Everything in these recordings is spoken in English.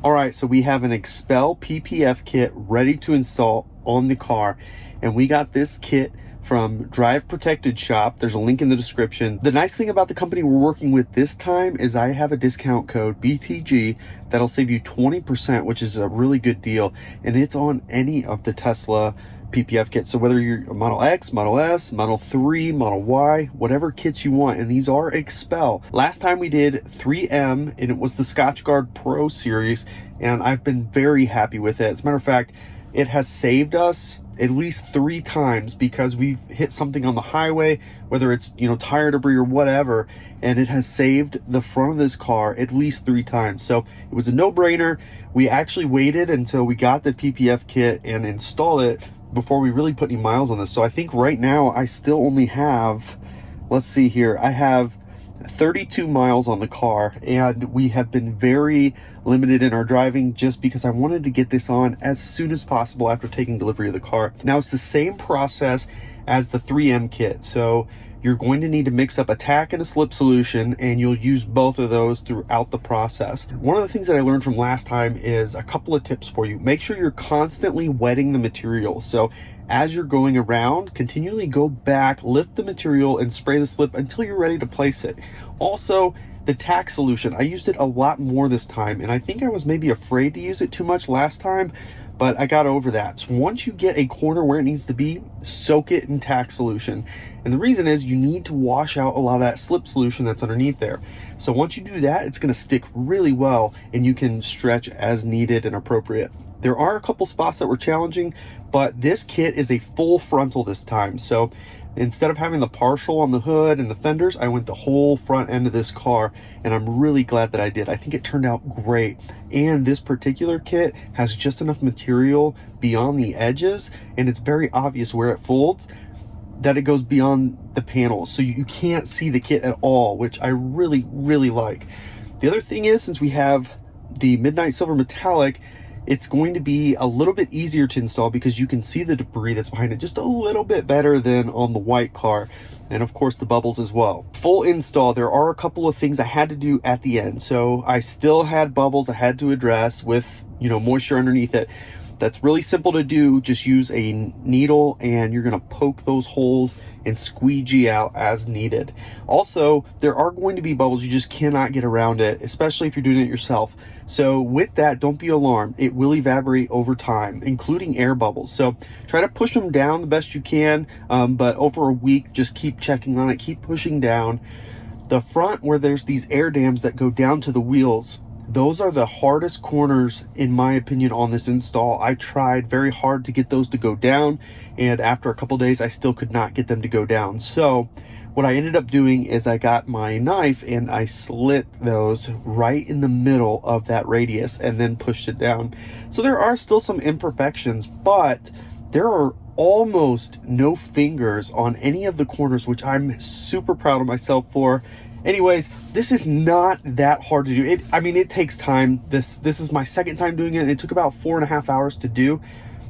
All right, so we have an Xpel PPF kit ready to install on the car, and we got this kit from Drive Protected Shop. There's a link in the description. The nice thing about the company we're working with this time is I have a discount code BTG that'll save you 20%, which is a really good deal, and it's on any of the Tesla PPF kits. So whether you're a Model X, Model S, Model 3, Model Y, whatever kits you want, and these are Xpel. Last time we did 3M, and it was the Scotchgard Pro series, and I've been very happy with it. As a matter of fact, it has saved us at least 3 times because we've hit something on the highway, whether it's, tire debris or whatever, and it has saved the front of this car at least 3 times. So it was a no-brainer. We actually waited until we got the PPF kit and installed it before we really put any miles on this. So I think right now I still only have, let's see here, I have 32 miles on the car, and we have been very limited in our driving just because I wanted to get this on as soon as possible after taking delivery of the car. Now it's the same process as the 3M kit. So you're going to need to mix up a tack and a slip solution, and you'll use both of those throughout the process. One of the things that I learned from last time is a couple of tips for you. Make sure you're constantly wetting the material. So as you're going around, continually go back, lift the material, and spray the slip until you're ready to place it. Also, the tack solution, I used it a lot more this time, and I think I was maybe afraid to use it too much last time, but I got over that. So once you get a corner where it needs to be, soak it in tack solution. And the reason is you need to wash out a lot of that slip solution that's underneath there. So once you do that, it's going to stick really well, and you can stretch as needed and appropriate. There are a couple spots that were challenging, but this kit is a full frontal this time. So instead of having the partial on the hood and the fenders, I went the whole front end of this car, and I'm really glad that I did. I think it turned out great. And this particular kit has just enough material beyond the edges, and it's very obvious where it folds, that it goes beyond the panels. So you can't see the kit at all, which I really, really like. The other thing is, since we have the Midnight Silver Metallic, it's going to be a little bit easier to install because you can see the debris that's behind it just a little bit better than on the white car, and of course the bubbles as well. Full install, there are a couple of things I had to do at the end. So I still had bubbles I had to address with moisture underneath it. That's really simple to do. Just use a needle, and you're going to poke those holes and squeegee out as needed. Also, there are going to be bubbles. You just cannot get around it, especially if you're doing it yourself. So with that, don't be alarmed. It will evaporate over time, including air bubbles. So try to push them down the best you can, but over a week, just keep checking on it, keep pushing down. The front, where there's these air dams that go down to the wheels, those are the hardest corners, in my opinion, on this install. I tried very hard to get those to go down, and after a couple days, I still could not get them to go down. So what I ended up doing is I got my knife and I slit those right in the middle of that radius and then pushed it down. So there are still some imperfections, but there are almost no fingers on any of the corners, which I'm super proud of myself for. Anyways, this is not that hard to do. It takes time. This is my second time doing it, and it took about 4.5 hours to do,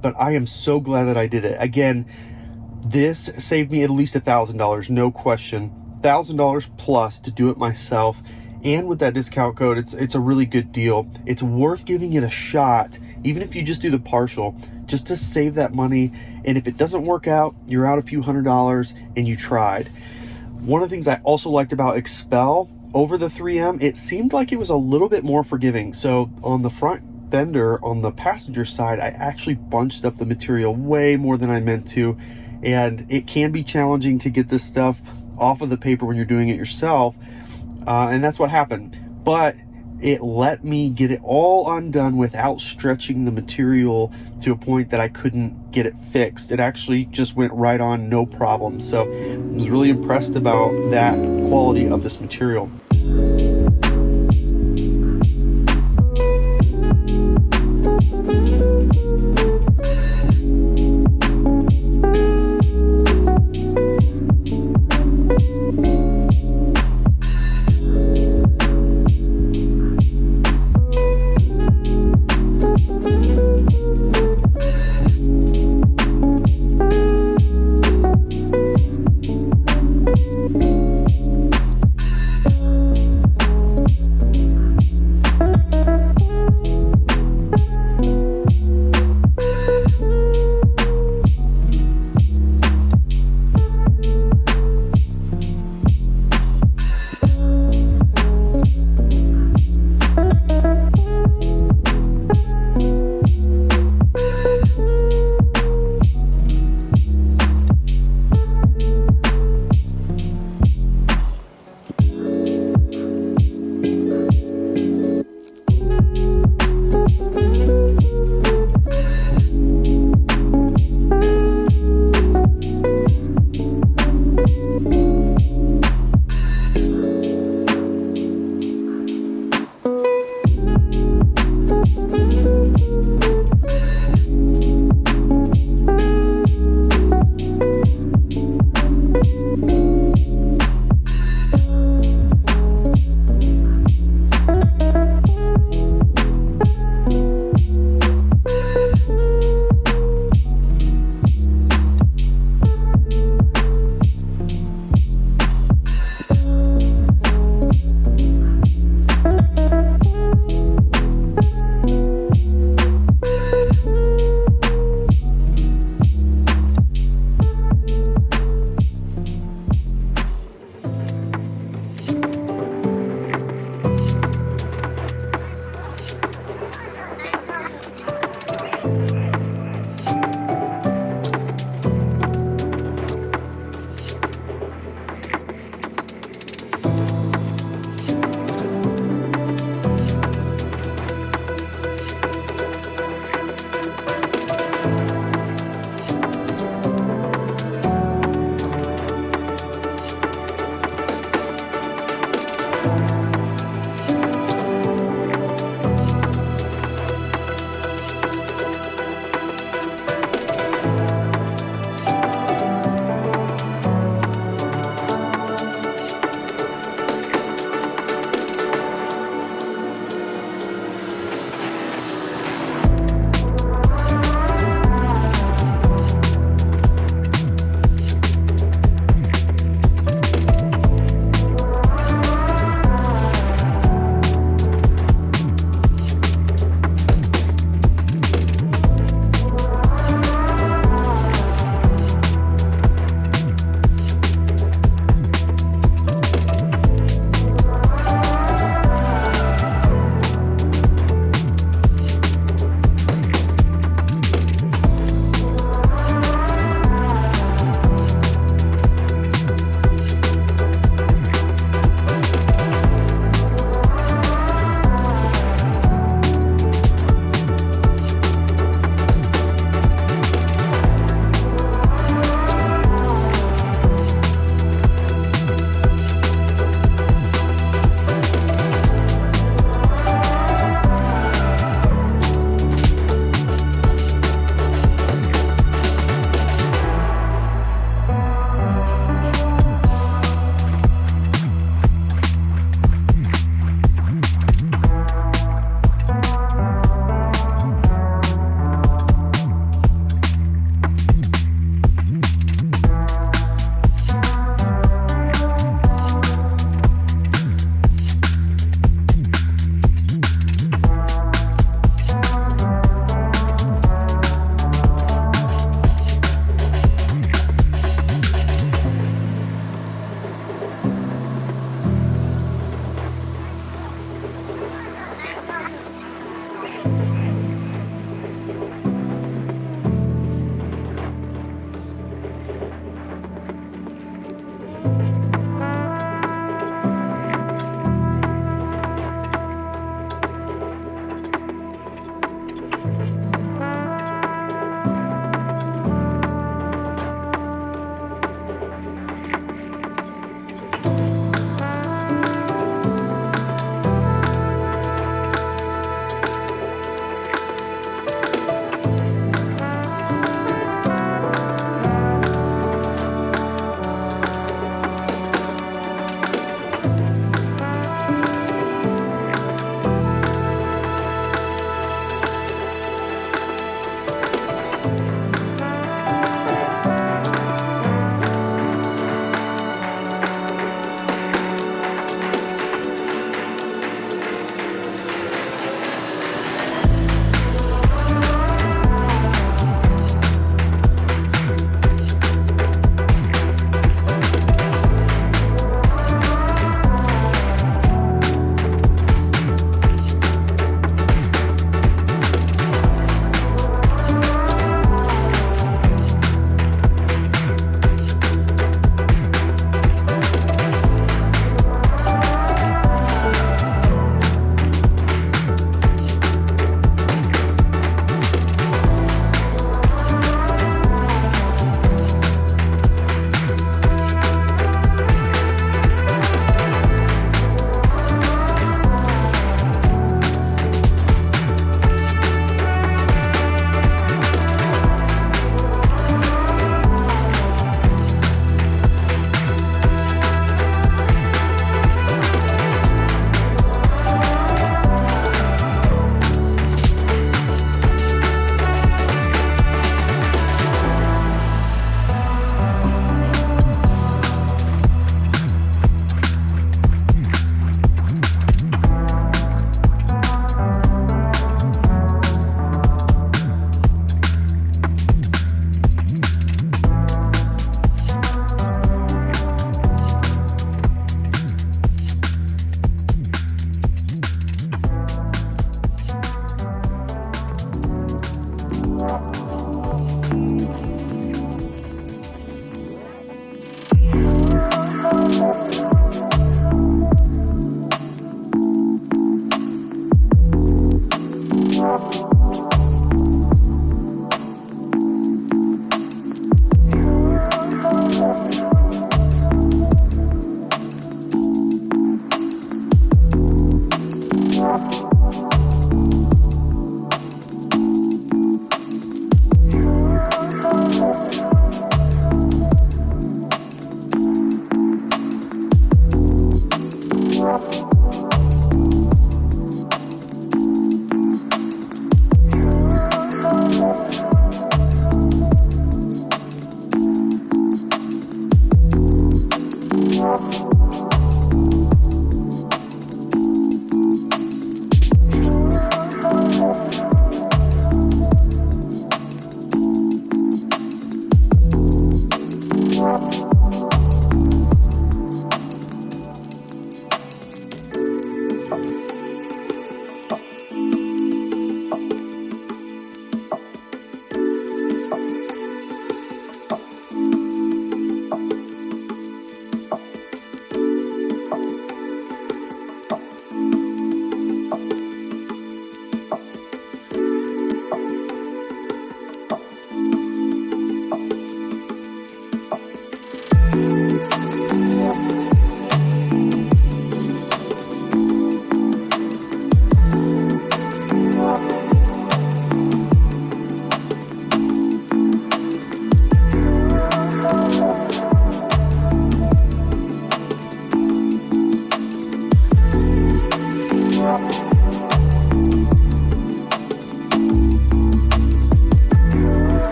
but I am so glad that I did it. Again, this saved me at least $1,000, no question. $1,000 plus to do it myself, and with that discount code, it's a really good deal. It's worth giving it a shot, even if you just do the partial, just to save that money. And if it doesn't work out, you're out a few $100s and you tried. One of the things I also liked about Xpel over the 3M, it seemed like it was a little bit more forgiving. So on the front fender, on the passenger side, I actually bunched up the material way more than I meant to. And it can be challenging to get this stuff off of the paper when you're doing it yourself. And that's what happened. But it let me get it all undone without stretching the material to a point that I couldn't get it fixed. It actually just went right on, no problem. So I was really impressed about that quality of this material.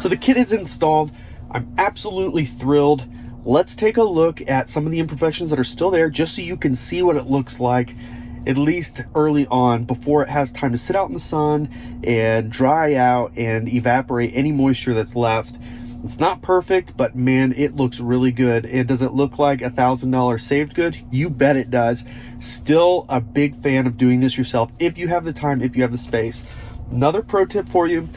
So the kit is installed. I'm absolutely thrilled. Let's take a look at some of the imperfections that are still there, just so you can see what it looks like, at least early on, before it has time to sit out in the sun and dry out and evaporate any moisture that's left. It's not perfect, but man, it looks really good. And does it look like $1,000 saved good? You bet it does. Still a big fan of doing this yourself if you have the time, if you have the space. Another pro tip for you: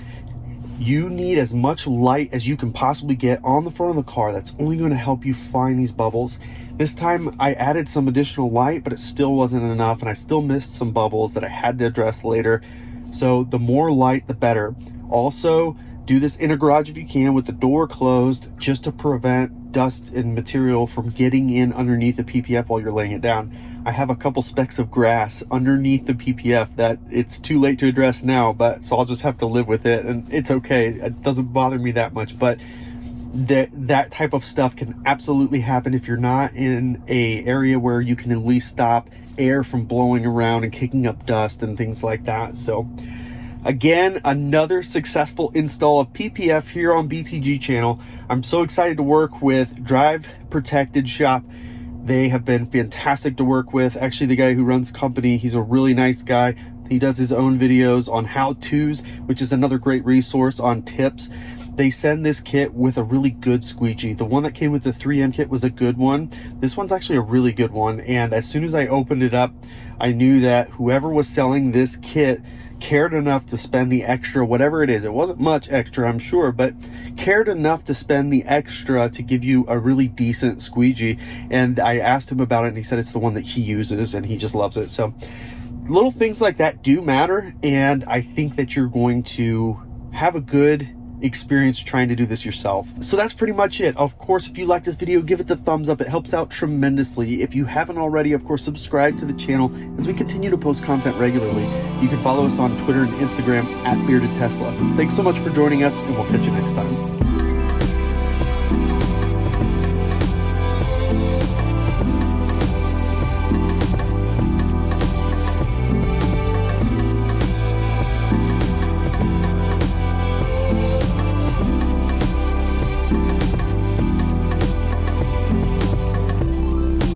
you need as much light as you can possibly get on the front of the car. That's only going to help you find these bubbles. This time I added some additional light, but it still wasn't enough, and I still missed some bubbles that I had to address later. So the more light, the better. Also, do this in a garage if you can, with the door closed, just to prevent dust and material from getting in underneath the PPF while you're laying it down. I have a couple specks of grass underneath the PPF that it's too late to address now, but so I'll just have to live with it, and it's okay. It doesn't bother me that much, but that type of stuff can absolutely happen if you're not in a area where you can at least stop air from blowing around and kicking up dust and things like that. So again, another successful install of PPF here on BTG channel. I'm so excited to work with Drive Protected Shop. They have been fantastic to work with. Actually, the guy who runs the company, he's a really nice guy. He does his own videos on how-tos, which is another great resource on tips. They send this kit with a really good squeegee. The one that came with the 3M kit was a good one. This one's actually a really good one. And as soon as I opened it up, I knew that whoever was selling this kit cared enough to spend the extra, whatever it is. It wasn't much extra, I'm sure, but cared enough to spend the extra to give you a really decent squeegee. And I asked him about it, and he said it's the one that he uses, and he just loves it. So little things like that do matter, and I think that you're going to have a good experience trying to do this yourself. So that's pretty much it. Of course, if you like this video, give it the thumbs up. It helps out tremendously. If you haven't already, of course, subscribe to the channel as we continue to post content regularly. You can follow us on Twitter and Instagram at Bearded Tesla. Thanks so much for joining us, and we'll catch you next time.